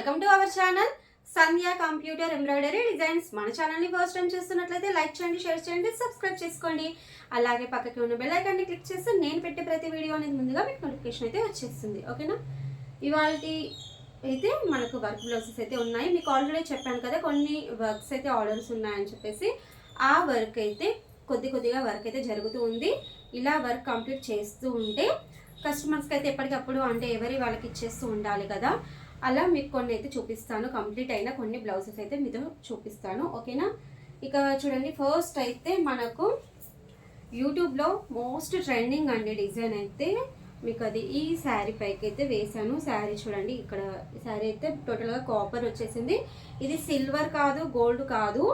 Welcome to our channel Sandhya computer embroidery designs. మన ఛానల్ని first time చూస్తున్నట్లయితే like చేయండి, షేర్ చేయండి, సబ్స్క్రైబ్ చేసుకోండి. అలాగే పక్కకి ఉన్న బెల్ ఐకాన్ని క్లిక్ చేస్తే నేను పెట్టే ప్రతి వీడియో అనేది ముందుగా మీకు నోటిఫికేషన్ అయితే వచ్చేస్తుంది. ఓకేనా? ఇవాళ అయితే మనకు వర్క్ బ్లౌజెస్ అయితే ఉన్నాయి. మీకు ఆల్రెడీ చెప్పాను కదా కొన్ని వర్క్స్ అయితే ఆర్డర్స్ ఉన్నాయని చెప్పేసి. ఆ వర్క్ అయితే కొద్దిగా వర్క్ అయితే జరుగుతూ ఉంది. ఇలా వర్క్ కంప్లీట్ చేస్తూ ఉంటే కస్టమర్స్కి అయితే ఎప్పటికప్పుడు అంటే ఎవరి వాళ్ళకి ఇచ్చేస్తూ ఉండాలి కదా. అలా మీకు కొన్ని అయితే చూపిస్తాను. కంప్లీట్ అయిన కొన్ని బ్లౌజెస్ అయితే మీతో చూపిస్తాను. ఓకేనా? ఇక చూడండి, ఫస్ట్ అయితే మనకు యూట్యూబ్లో మోస్ట్ ట్రెండింగ్ అండి డిజైన్ అయితే మీకు అది ఈ శారీ పైకి అయితే వేసాను. శారీ చూడండి, ఇక్కడ శారీ అయితే టోటల్గా కాపర్ వచ్చేసింది. ఇది సిల్వర్ కాదు, గోల్డ్ కాదు,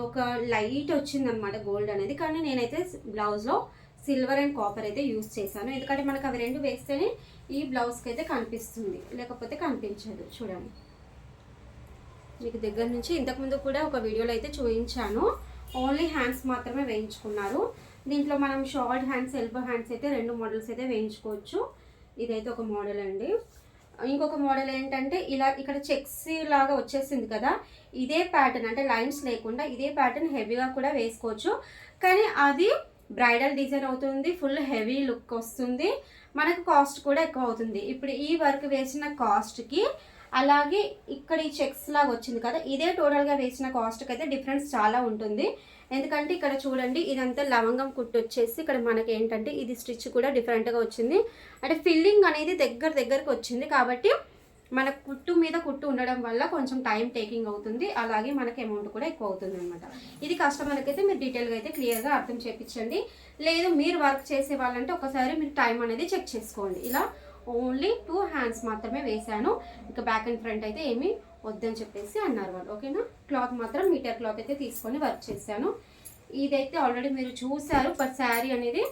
ఒక లైట్ వచ్చింది అనమాట గోల్డ్ అనేది. కానీ నేనైతే బ్లౌజ్లో సిల్వర్ అండ్ కాపర్ అయితే యూజ్ చేశాను. ఎందుకంటే మనకు అవి రెండు వేస్తేనే ఈ బ్లౌజ్కి అయితే కనిపిస్తుంది, లేకపోతే కనిపించదు. చూడండి, మీకు దగ్గర నుంచి ఇంతకుముందు కూడా ఒక వీడియోలో అయితే చూపించాను. ఓన్లీ హ్యాండ్స్ మాత్రమే వేయించుకున్నారు. దీంట్లో మనం షార్ట్ హ్యాండ్స్, ఎల్బో హ్యాండ్స్ అయితే రెండు మోడల్స్ అయితే వేయించుకోవచ్చు. ఇదైతే ఒక మోడల్ అండి. ఇంకొక మోడల్ ఏంటంటే ఇలా ఇక్కడ చెక్స్ లాగా వచ్చేసింది కదా, ఇదే ప్యాటర్న్ అంటే లైన్స్ లేకుండా ఇదే ప్యాటర్న్ హెవీగా కూడా వేసుకోవచ్చు. కానీ అది బ్రైడల్ డిజైన్ అవుతుంది, ఫుల్ హెవీ లుక్ వస్తుంది, మనకు కాస్ట్ కూడా ఎక్కువ అవుతుంది. ఇప్పుడు ఈ వర్క్ వేసిన కాస్ట్కి అలాగే ఇక్కడ ఈ చెక్స్ లాగా వచ్చింది కదా, ఇదే టోటల్గా వేసిన కాస్ట్కి అయితే డిఫరెన్స్ చాలా ఉంటుంది. ఎందుకంటే ఇక్కడ చూడండి, ఇదంతా లవంగం కుట్టు వచ్చేసి ఇక్కడ మనకి ఏంటంటే ఇది స్టిచ్ కూడా డిఫరెంట్గా వచ్చింది. అంటే ఫిల్లింగ్ అనేది దగ్గరకు వచ్చింది కాబట్టి మన కుట్టు మీద కుట్టు ఉండడం వల్ల కొంచెం టైం టేకింగ్ అవుతుంది. అలాగే మనకి అమౌంట్ కూడా ఎక్కువ అవుతుంది అనమాట. ఇది కస్టమర్కి అయితే మీరు డీటెయిల్గా అయితే క్లియర్గా అర్థం చేయించండి. లేదు మీరు వర్క్ చేసే వాళ్ళంటే ఒకసారి మీరు టైం అనేది చెక్ చేసుకోండి. ఇలా ఓన్లీ 2 హ్యాండ్స్ మాత్రమే వేసాను. ఇక బ్యాక్ అండ్ ఫ్రంట్ అయితే ఏమీ వద్దని చెప్పేసి అన్నారు వాళ్ళు. ఓకేనా? క్లాత్ మాత్రం మీటర్ క్లాత్ అయితే తీసుకొని వర్క్ చేశాను. ఇదైతే ఆల్రెడీ మీరు చూసారు. బట్ శారీ అనేది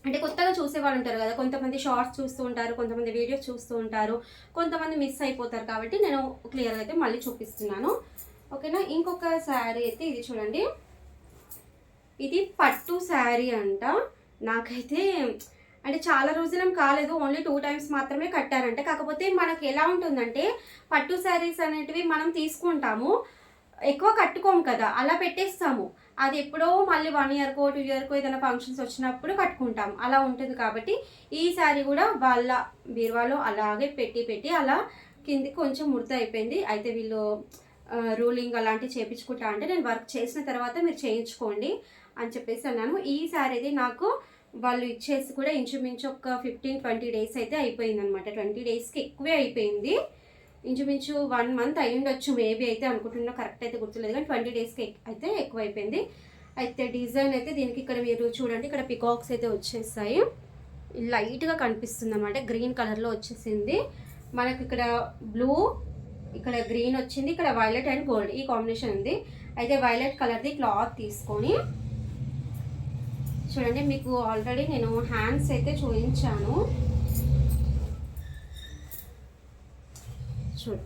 అంటే కొత్తగా చూసే వాళ్ళు ఉంటారు కదా, కొంతమంది షార్ట్స్ చూస్తూ ఉంటారు, కొంతమంది వీడియోస్ చూస్తూ ఉంటారు, కొంతమంది మిస్ అయిపోతారు. కాబట్టి నేను క్లియర్గా అయితే మళ్ళీ చూపిస్తున్నాను. ఓకేనా? ఇంకొక శారీ అయితే ఇది చూడండి, ఇది పట్టు శారీ అంట. నాకైతే అంటే చాలా రోజులేం కాలేదు, ఓన్లీ 2 టైమ్స్ మాత్రమే కట్టారంట. కాకపోతే మనకు ఎలా ఉంటుందంటే పట్టు శారీస్ అనేటివి మనం తీసుకుంటాము, ఎక్కువ కట్టుకోము కదా, అలా పెట్టేస్తాము. అది ఎప్పుడో మళ్ళీ 1 ఇయర్కో 2 ఇయర్కో ఏదైనా ఫంక్షన్స్ వచ్చినప్పుడు కట్టుకుంటాం, అలా ఉంటుంది. కాబట్టి ఈ శారీ కూడా వాళ్ళ బీరువాలో అలాగే పెట్టి అలా కిందికి కొంచెం ముడత అయిపోయింది. అయితే వీళ్ళు రూలింగ్ అలాంటివి చేయించుకుంటా అంటే నేను వర్క్ చేసిన తర్వాత మీరు చేయించుకోండి అని చెప్పేసి అన్నాను. ఈ శారీ అయితే నాకు వాళ్ళు ఇచ్చేసి కూడా ఇంచుమించు ఒక 15-20 డేస్ అయితే అయిపోయింది అనమాట. 20 డేస్కి ఎక్కువే అయిపోయింది. ఇంచుమించు 1 మంత్ అయి ఉండొచ్చు మేబీ అయితే అనుకుంటున్నా, కరెక్ట్ అయితే గుర్తులేదు. కానీ 20 డేస్కి అయితే ఎక్కువ అయిపోయింది. అయితే డిజైన్ అయితే దీనికి ఇక్కడ మీరు చూడండి, ఇక్కడ పికాక్స్ అయితే వచ్చేసాయి. లైట్గా కనిపిస్తుంది అనమాట, గ్రీన్ కలర్లో వచ్చేసింది. మనకి ఇక్కడ బ్లూ, ఇక్కడ గ్రీన్ వచ్చింది, ఇక్కడ వైలెట్ అండ్ గోల్డ్ ఈ కాంబినేషన్ ఉంది. అయితే వైలెట్ కలర్ది క్లాత్ తీసుకొని చూడండి, మీకు ఆల్రెడీ నేను హ్యాండ్స్ అయితే చూపించాను. చూడు,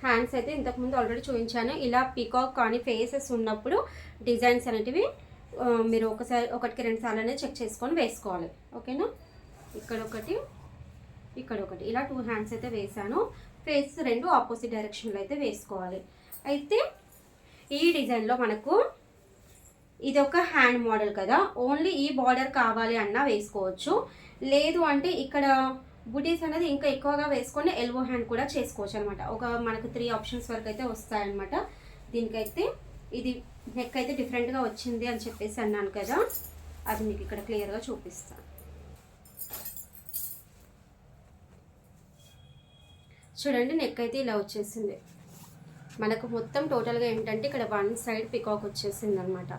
హ్యాండ్స్ అయితే ఇంతకుముందు ఆల్రెడీ చూపించాను. ఇలా పికాక్ కానీ ఫేసెస్ ఉన్నప్పుడు డిజైన్స్ అనేటివి మీరు ఒకటికి 2 సార్లు అనేది చెక్ చేసుకొని వేసుకోవాలి. ఓకేనా? ఇక్కడ ఒకటి ఇలా 2 హ్యాండ్స్ అయితే వేసాను. ఫేస్ 2 ఆపోజిట్ డైరెక్షన్లో అయితే వేసుకోవాలి. అయితే ఈ డిజైన్లో మనకు ఇది ఒక హ్యాండ్ మోడల్ కదా, ఓన్లీ ఈ బార్డర్ కావాలి అన్నా వేసుకోవచ్చు. లేదు అంటే ఇక్కడ బుటీస్ అనేది ఇంకా ఎక్కువగా వేసుకొని ఎల్బో హ్యాండ్ కూడా చేసుకోవచ్చు అనమాట. మనకు 3 ఆప్షన్స్ వరకు అయితే వస్తాయన్నమాట. దీనికైతే ఇది నెక్ అయితే డిఫరెంట్గా వచ్చింది అని చెప్పేసి అన్నాను కదా, అది మీకు ఇక్కడ క్లియర్గా చూపిస్తాను. చూడండి, నెక్ అయితే ఇలా వచ్చేసింది. మనకు మొత్తం టోటల్గా ఏంటంటే ఇక్కడ 1 సైడ్ పికాక్ వచ్చేసింది అనమాట.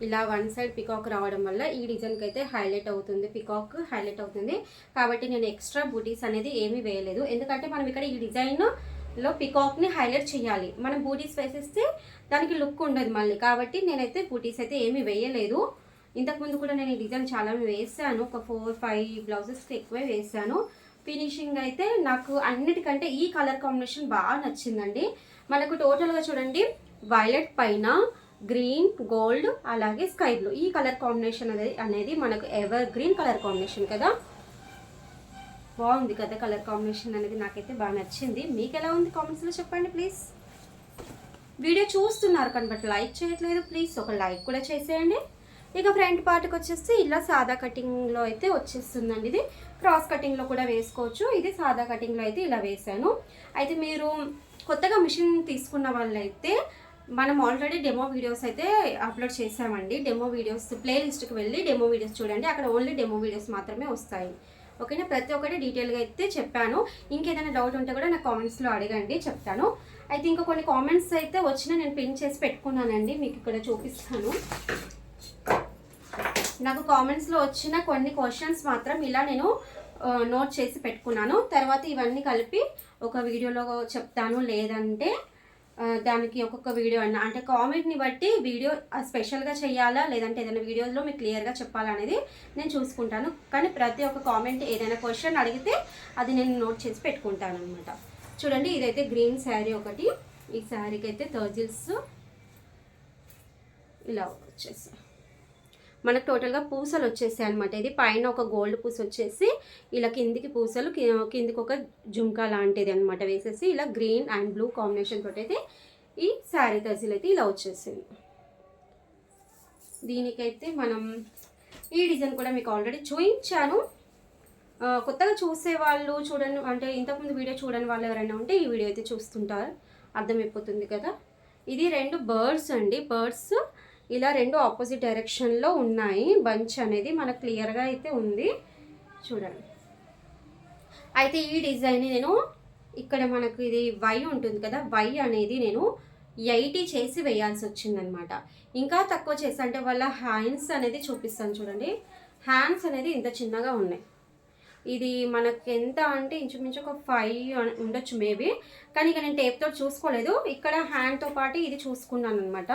ఇలా 1 సైడ్ పికాక్ రావడం వల్ల ఈ డిజైన్కి అయితే హైలైట్ అవుతుంది, పికాక్ హైలైట్ అవుతుంది. కాబట్టి నేను ఎక్స్ట్రా బూటీస్ అనేది ఏమీ వేయలేదు. ఎందుకంటే మనం ఇక్కడ ఈ డిజైన్లో పికాక్ని హైలైట్ చేయాలి. మనం బూటీస్ వేసేస్తే దానికి లుక్ ఉండదు మళ్ళీ. కాబట్టి నేనైతే బూటీస్ అయితే ఏమీ వేయలేదు. ఇంతకుముందు కూడా నేను ఈ డిజైన్ చాలా వేసాను, ఒక 4-5 బ్లౌజెస్కి ఎక్కువే వేసాను. ఫినిషింగ్ అయితే నాకు అన్నిటికంటే ఈ కలర్ కాంబినేషన్ బాగా నచ్చిందండి. మనకు టోటల్గా చూడండి, వైలెట్ పైన గ్రీన్, గోల్డ్, అలాగే స్కై బ్లూ ఈ కలర్ కాంబినేషన్ అనేది మనకు ఎవర్ గ్రీన్ కలర్ కాంబినేషన్ కదా. బాగుంది కదా కలర్ కాంబినేషన్ అనేది, నాకైతే బాగా నచ్చింది. మీకు ఎలా ఉంది కామెంట్స్లో చెప్పండి ప్లీజ్. వీడియో చూస్తున్నారు కానీ బట్ లైక్ చేయట్లేదు, ప్లీజ్ ఒక లైక్ కూడా చేసేయండి. ఇక ఫ్రంట్ పార్ట్కి వచ్చేసి ఇలా సాదా కటింగ్లో అయితే వచ్చేస్తుందండి. ఇది క్రాస్ కటింగ్లో కూడా వేసుకోవచ్చు. ఇది సాదా కటింగ్లో అయితే ఇలా వేసాను. అయితే మీరు కొత్తగా మిషన్ తీసుకున్న వాళ్ళైతే మనం ఆల్రెడీ డెమో వీడియోస్ అయితే అప్లోడ్ చేసామండి. డెమో వీడియోస్ ప్లేలిస్ట్కి వెళ్ళి డెమో వీడియోస్ చూడండి, అక్కడ ఓన్లీ డెమో వీడియోస్ మాత్రమే వస్తాయి. ఓకేనా, ప్రతి ఒక్కటి డీటెయిల్గా అయితే చెప్పాను. ఇంకేదైనా డౌట్ ఉంటే కూడా నాకు కామెంట్స్లో అడగండి, చెప్తాను. అయితే ఇంకా కొన్ని కామెంట్స్ అయితే వచ్చినా నేను పిన్ చేసి పెట్టుకున్నానండి, మీకు ఇక్కడ చూపిస్తాను. నాకు కామెంట్స్లో వచ్చిన కొన్ని క్వశ్చన్స్ మాత్రం ఇలా నేను నోట్ చేసి పెట్టుకున్నాను. తర్వాత ఇవన్నీ కలిపి ఒక వీడియోలో చెప్తాను, లేదంటే దానికి ఒక్కొక్క వీడియో అన్న అంటే కామెంట్ని బట్టి వీడియో స్పెషల్గా చేయాలా, లేదంటే ఏదైనా వీడియోలో మీకు క్లియర్గా చెప్పాలా అనేది నేను చూసుకుంటాను. కానీ ప్రతి ఒక్క కామెంట్ ఏదైనా క్వశ్చన్ అడిగితే అది నేను నోట్ చేసి పెట్టుకుంటాను అనమాట. చూడండి, ఇదైతే గ్రీన్ శారీ ఒకటి. ఈ శారీకి అయితే థర్జిల్స్ ఇలా వచ్చేసి మనకు టోటల్గా పూసలు వచ్చేసాయి అనమాట. ఇది పైన ఒక గోల్డ్ పూస వచ్చేసి ఇలా కిందికి పూసలు, కిందికి ఒక జుంకా లాంటిది అనమాట వేసేసి ఇలా గ్రీన్ అండ్ బ్లూ కాంబినేషన్ తోటి అయితే ఈ శారీ తజిల్ అయితే ఇలా వచ్చేసింది. దీనికైతే మనం ఈ డిజైన్ కూడా మీకు ఆల్రెడీ చూపించాను. కొత్తగా చూసే వాళ్ళు చూడని అంటే ఇంతకుముందు వీడియో చూడని వాళ్ళు ఎవరైనా ఉంటే ఈ వీడియో అయితే చూస్తుంటారు, అర్థమైపోతుంది కదా. ఇది 2 బర్డ్స్ అండి. బర్డ్స్ ఇలా 2 ఆపోజిట్ డైరెక్షన్లో ఉన్నాయి. బంచ్ అనేది మనకు క్లియర్గా అయితే ఉంది, చూడండి. అయితే ఈ డిజైన్ నేను ఇక్కడ మనకు ఇది వై ఉంటుంది కదా, వై అనేది నేను 80 చేసి వేయాల్సి వచ్చిందనమాట. ఇంకా తక్కువ చేసి అంటే వాళ్ళ హ్యాండ్స్ అనేది చూపిస్తాను చూడండి. హ్యాండ్స్ అనేది ఇంత చిన్నగా ఉన్నాయి. ఇది మనకి ఎంత అంటే ఇంచుమించు ఒక 5 ఉండొచ్చు మేబీ, కానీ ఇక నేను టేప్తో చూసుకోలేదు. ఇక్కడ హ్యాండ్తో పాటు ఇది చూసుకున్నాను అనమాట.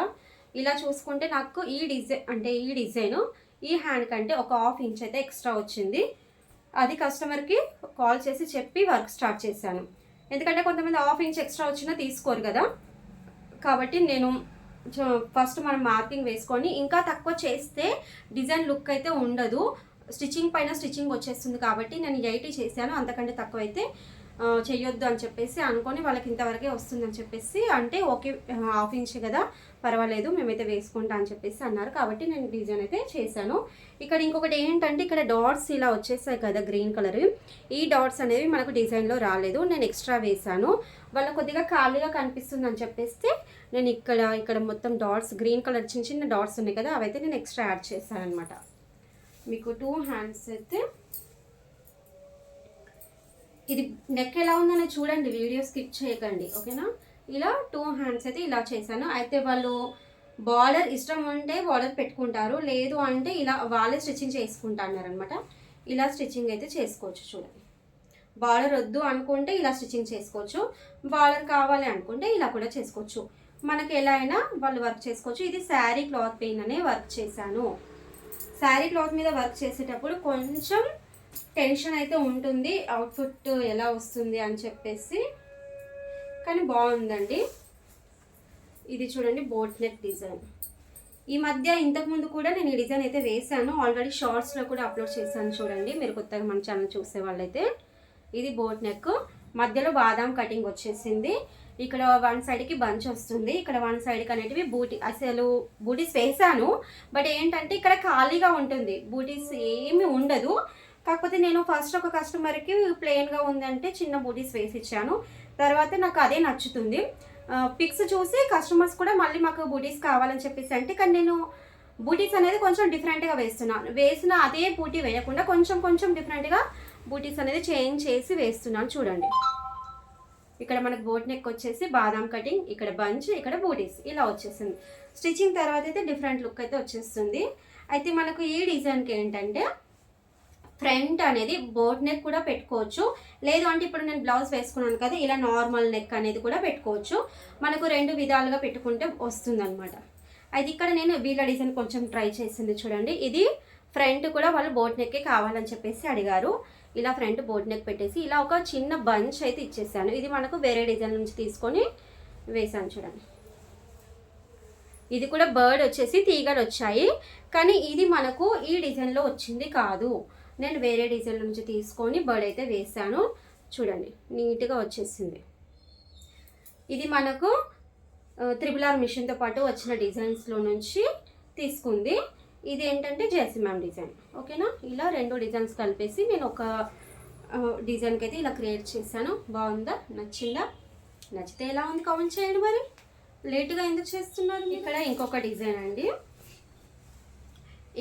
ఇలా చూసుకుంటే నాకు ఈ డిజైన్ ఈ హ్యాండ్ కంటే ఒక 1/2 ఇంచ్ అయితే ఎక్స్ట్రా వచ్చింది. అది కస్టమర్కి కాల్ చేసి చెప్పి వర్క్ స్టార్ట్ చేశాను. ఎందుకంటే కొంతమంది 1/2 ఇంచ్ ఎక్స్ట్రా వచ్చినా తీసుకోరు కదా, కాబట్టి నేను ఫస్ట్ మనం మార్కింగ్ వేసుకొని ఇంకా తక్కువ చేస్తే డిజైన్ లుక్ అయితే ఉండదు, స్టిచ్చింగ్ పైన స్టిచ్చింగ్ వచ్చేస్తుంది. కాబట్టి నేను 80 చేశాను, అంతకంటే తక్కువ అయితే చేయొద్దు అని చెప్పేసి అనుకొని వాళ్ళకి ఇంతవరకే వస్తుందని చెప్పేసి అంటే ఓకే 1/2 ఇంచ్ కదా పర్వాలేదు మేమైతే వేసుకుంటా అని చెప్పేసి అన్నారు. కాబట్టి నేను డిజైన్ అయితే చేశాను. ఇక్కడ ఇంకొకటి ఏంటంటే ఇక్కడ డాట్స్ ఇలా వచ్చేసాయి కదా గ్రీన్ కలర్, ఈ డాట్స్ అనేవి మనకు డిజైన్లో రాలేదు, నేను ఎక్స్ట్రా వేశాను. వాళ్ళ కొద్దిగా ఖాళీగా కనిపిస్తుంది అని చెప్పేసి నేను ఇక్కడ మొత్తం డాట్స్ గ్రీన్ కలర్ చిన్న చిన్న డాట్స్ ఉన్నాయి కదా, అవైతే నేను ఎక్స్ట్రా యాడ్ చేశాను అనమాట. మీకు 2 హ్యాండ్స్ అయితే ఇది నెక్ ఎలా ఉందని చూడండి, వీడియో స్కిప్ చేయకండి, ఓకేనా. ఇలా 2 హ్యాండ్స్ అయితే ఇలా చేశాను. అయితే వాళ్ళు బార్డర్ ఇష్టం ఉంటే బార్డర్ పెట్టుకుంటారు, లేదు అంటే ఇలా వాళ్ళే స్టిచ్చింగ్ చేసుకుంటున్నారు అనమాట. ఇలా స్టిచ్చింగ్ అయితే చేసుకోవచ్చు. చూడండి, బార్డర్ వద్దు అనుకుంటే ఇలా స్టిచ్చింగ్ చేసుకోవచ్చు, బార్డర్ కావాలి అనుకుంటే ఇలా కూడా చేసుకోవచ్చు. మనకి ఎలా అయినా వాళ్ళు వర్క్ చేసుకోవచ్చు. ఇది శారీ క్లాత్ పెయిన్ అనే వర్క్ చేశాను. శారీ క్లాత్ మీద వర్క్ చేసేటప్పుడు కొంచెం టెన్షన్ అయితే ఉంటుంది, అవుట్ఫిట్ ఎలా వస్తుంది అని చెప్పేసి, కానీ బాగుందండి. ఇది చూడండి బోట్ నెక్ డిజైన్. ఈ మధ్య ఇంతకుముందు కూడా నేను ఈ డిజైన్ అయితే వేసాను, ఆల్రెడీ షార్ట్స్లో కూడా అప్లోడ్ చేశాను చూడండి, మీరు కొత్తగా మన ఛానల్ చూసే వాళ్ళైతే. ఇది బోట్ నెక్, మధ్యలో బాదాం కటింగ్ వచ్చేసింది. ఇక్కడ 1 సైడ్కి బంచ్ వస్తుంది, ఇక్కడ 1 సైడ్కి అనేటివి బూటీస్ వేసాను. బట్ ఏంటంటే ఇక్కడ ఖాళీగా ఉంటుంది, బూటీస్ ఏమీ ఉండదు. కాకపోతే నేను ఫస్ట్ ఒక కస్టమర్కి ప్లెయిన్గా ఉందంటే చిన్న బూటీస్ వేసి ఇచ్చాను. తర్వాత నాకు అదే నచ్చుతుంది. పిక్స్ చూసి కస్టమర్స్ కూడా మళ్ళీ మాకు బూటీస్ కావాలని చెప్పేసి అంటే, కానీ నేను బూటీస్ అనేది కొంచెం డిఫరెంట్గా వేస్తున్నాను. వేసిన అదే బూటీ వేయకుండా కొంచెం డిఫరెంట్గా బూటీస్ అనేది చేంజ్ చేసి వేస్తున్నాను. చూడండి, ఇక్కడ మనకు బోట్ నెక్ వచ్చేసి బాదాం కటింగ్, ఇక్కడ బంచ్, ఇక్కడ బూటీస్ ఇలా వచ్చేసింది. స్టిచ్చింగ్ తర్వాత అయితే డిఫరెంట్ లుక్ అయితే వచ్చేస్తుంది. అయితే మనకు ఈ డిజైన్కి ఏంటంటే ఫ్రంట్ అనేది బోట్ నెక్ కూడా పెట్టుకోవచ్చు, లేదు అంటే ఇప్పుడు నేను బ్లౌజ్ వేసుకున్నాను కదా ఇలా నార్మల్ నెక్ అనేది కూడా పెట్టుకోవచ్చు. మనకు 2 విధాలుగా పెట్టుకుంటే వస్తుందన్నమాట. అయితే ఇక్కడ నేను వీళ్ళ డిజైన్ కొంచెం ట్రై చేసింది చూడండి. ఇది ఫ్రంట్ కూడా వాళ్ళు బోట్ నెక్కే కావాలని చెప్పేసి అడిగారు. ఇలా ఫ్రంట్ బోట్ నెక్ పెట్టేసి ఇలా ఒక చిన్న బంచ్ అయితే ఇచ్చేసాను. ఇది మనకు వేరే డిజైన్ నుంచి తీసుకొని వేసాను చూడండి. ఇది కూడా బర్డ్ వచ్చేసి తీగలు వచ్చాయి, కానీ ఇది మనకు ఈ డిజైన్లో వచ్చింది కాదు. నేను వేరే డిజైన్ నుంచి తీసుకొని బర్డ్ అయితే వేసాను. చూడండి నీట్గా వచ్చేసింది. ఇది మనకు RRR మిషన్తో పాటు వచ్చిన డిజైన్స్లో నుంచి తీసుకుంది. ఇది ఏంటంటే జెస్సీ మ్యామ్ డిజైన్. ఓకేనా, ఇలా 2 డిజైన్స్ కలిపేసి నేను ఒక డిజైన్కి అయితే ఇలా క్రియేట్ చేశాను. బాగుందా, నచ్చిందా? నచ్చితే ఎలా ఉంది కామెంట్ చేయండి. మరి లేట్గా ఎందుకు చేస్తున్నారు? ఇక్కడ ఇంకొక డిజైన్ అండి.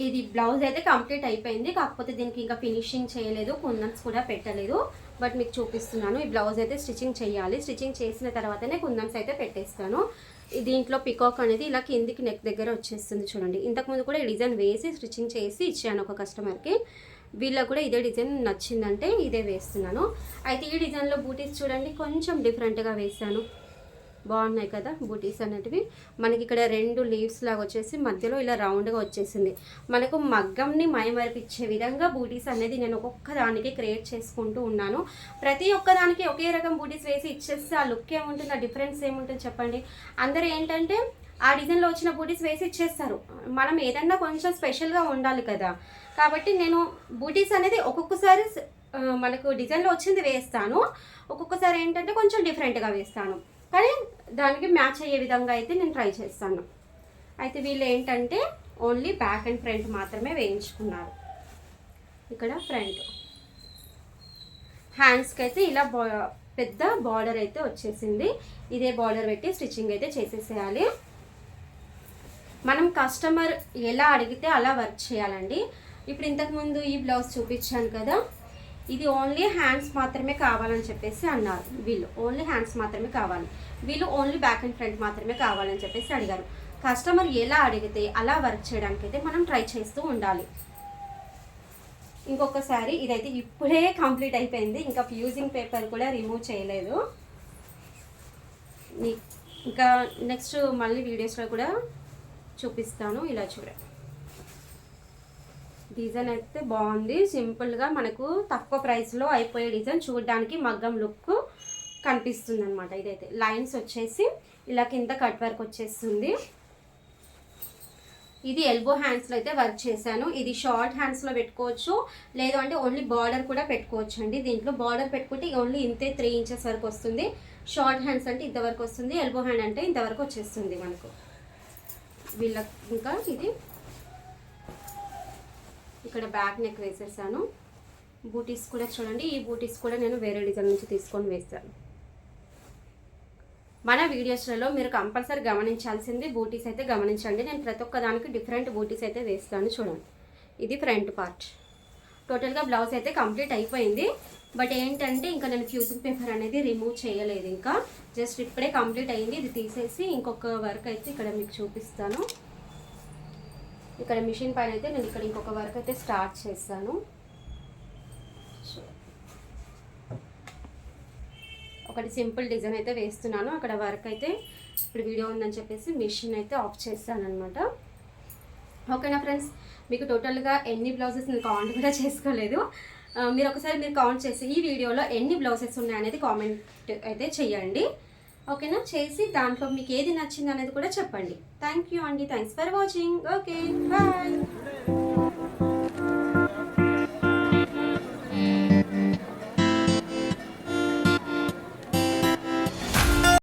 ఇది బ్లౌజ్ అయితే కంప్లీట్ అయిపోయింది, కాకపోతే దీనికి ఇంకా ఫినిషింగ్ చేయలేదు, కుందన్స్ కూడా పెట్టలేదు. బట్ మీకు చూపిస్తున్నాను. ఈ బ్లౌజ్ అయితే స్టిచ్చింగ్ చేయాలి. స్టిచ్చింగ్ చేసిన తర్వాతనే కుందన్స్ అయితే పెట్టేస్తాను. దీంట్లో పికాక్ అనేది ఇలా కిందికి నెక్ దగ్గర వచ్చేస్తుంది. చూడండి, ఇంతకుముందు కూడా ఈ డిజైన్ వేసి స్టిచ్చింగ్ చేసి ఇచ్చాను ఒక కస్టమర్కి. వీళ్ళకు కూడా ఇదే డిజైన్ నచ్చిందంటే ఇదే వేస్తున్నాను. అయితే ఈ డిజైన్లో బూటీస్ చూడండి కొంచెం డిఫరెంట్గా వేసాను. బాగున్నాయి కదా బూటీస్ అనేటివి. మనకి ఇక్కడ 2 లీవ్స్ లాగా వచ్చేసి మధ్యలో ఇలా రౌండ్గా వచ్చేసింది. మనకు మగ్గంని మైమరిపించే విధంగా బూటీస్ అనేది నేను ఒక్కొక్క దానికి క్రియేట్ చేసుకుంటూ ఉన్నాను. ప్రతి ఒక్కదానికి ఒకే రకం బూటీస్ వేసి ఇచ్చేస్తే ఆ లుక్ ఏముంటుంది, ఆ డిఫరెన్స్ ఏముంటుంది చెప్పండి? అందరూ ఏంటంటే ఆ డిజైన్లో వచ్చిన బూటీస్ వేసి ఇచ్చేస్తారు. మనం ఏదన్నా కొంచెం స్పెషల్గా ఉండాలి కదా. కాబట్టి నేను బూటీస్ అనేది ఒక్కొక్కసారి మనకు డిజైన్లో వచ్చింది వేస్తాను, ఒక్కొక్కసారి ఏంటంటే కొంచెం డిఫరెంట్గా వేస్తాను. కానీ దానికి మ్యాచ్ అయ్యే విధంగా అయితే నేను ట్రై చేస్తాను. అయితే వీళ్ళు ఏంటంటే ఓన్లీ బ్యాక్ అండ్ ఫ్రంట్ మాత్రమే వేయించుకున్నారు. ఇక్కడ ఫ్రంట్ హ్యాండ్స్కి అయితే ఇలా పెద్ద బార్డర్ అయితే వచ్చేసింది. ఇదే బార్డర్ పెట్టి స్టిచ్చింగ్ అయితే చేసేసేయాలి. మనం కస్టమర్ ఎలా అడిగితే అలా వర్క్ చేయాలండి. ఇప్పుడు ఇంతకుముందు ఈ బ్లౌజ్ చూపించాను కదా, ఇది ఓన్లీ హ్యాండ్స్ మాత్రమే కావాలని చెప్పేసి అన్నారు వీళ్ళు. ఓన్లీ హ్యాండ్స్ మాత్రమే కావాలి, వీళ్ళు ఓన్లీ బ్యాక్ అండ్ ఫ్రంట్ మాత్రమే కావాలని చెప్పేసి అడిగారు. కస్టమర్ ఎలా అడిగితే అలా వర్క్ చేయడానికి అయితే మనం ట్రై చేస్తూ ఉండాలి. ఇంకొకసారి ఇదైతే ఇప్పుడే కంప్లీట్ అయిపోయింది, ఇంకా ఫ్యూజింగ్ పేపర్ కూడా రిమూవ్ చేయలేదు. ఇంకా నెక్స్ట్ మళ్ళీ వీడియోస్లో కూడా చూపిస్తాను. ఇలా చూడండి, డిజైన్ అయితే బాగుంది. సింపుల్గా మనకు తక్కువ ప్రైస్లో అయిపోయే డిజైన్, చూడడానికి మగ్గం లుక్ కనిపిస్తుంది అనమాట. ఇదైతే లైన్స్ వచ్చేసి ఇలా కింద కట్ వర్క్ వచ్చేస్తుంది. ఇది ఎల్బో హ్యాండ్స్లో అయితే వర్క్ చేశాను. ఇది షార్ట్ హ్యాండ్స్లో పెట్టుకోవచ్చు, లేదు అంటే ఓన్లీ బార్డర్ కూడా పెట్టుకోవచ్చు అండి. దీంట్లో బార్డర్ పెట్టుకుంటే ఓన్లీ ఇంతే 3 ఇంచెస్ వరకు వస్తుంది. షార్ట్ హ్యాండ్స్ అంటే ఇంతవరకు వస్తుంది, ఎల్బో హ్యాండ్ అంటే ఇంతవరకు వచ్చేస్తుంది మనకు. వీళ్ళకి ఇంకా ఇది ఇక్కడ బ్యాక్ నెక్ వేసేసాను. బూటీస్ కూడా చూడండి, ఈ బూటీస్ కూడా నేను వేరే డిజైన్ నుంచి తీసుకొని వేస్తాను. మన వీడియోస్లలో మీరు కంపల్సరీ గమనించాల్సింది బూటీస్ అయితే గమనించండి. నేను ప్రతి ఒక్క దానికి డిఫరెంట్ బూటీస్ అయితే వేస్తాను. చూడండి, ఇది ఫ్రంట్ పార్ట్. టోటల్గా బ్లౌజ్ అయితే కంప్లీట్ అయిపోయింది. బట్ ఏంటంటే ఇంకా నేను ఫ్యూజింగ్ పేపర్ అనేది రిమూవ్ చేయలేదు, ఇంకా జస్ట్ ఇప్పుడే కంప్లీట్ అయింది. ఇది తీసేసి ఇంకొక వర్క్ అయితే ఇక్కడ మీకు చూపిస్తాను. ఇక్కడ మిషన్ పైన అయితే నేను ఇక్కడ ఇంకొక వర్క్ అయితే స్టార్ట్ చేస్తాను. ఒకటి సింపుల్ డిజైన్ అయితే వేస్తున్నాను. అక్కడ వర్క్ అయితే ఇప్పుడు వీడియో ఉందని చెప్పేసి మిషన్ అయితే ఆఫ్ చేస్తాను అనమాట. ఓకేనా ఫ్రెండ్స్, మీకు టోటల్గా ఎన్ని బ్లౌజెస్ నేను కౌంట్ కూడా చేసుకోలేదు. మీరు ఒకసారి కౌంట్ చేసి ఈ వీడియోలో ఎన్ని బ్లౌజెస్ ఉన్నాయనేది కామెంట్ అయితే చేయండి. ఓకేనా, చేసి దాంట్లో మీకు ఏది నచ్చింది అనేది కూడా చెప్పండి. థ్యాంక్ యూ అండి, thanks for watching. Okay, bye.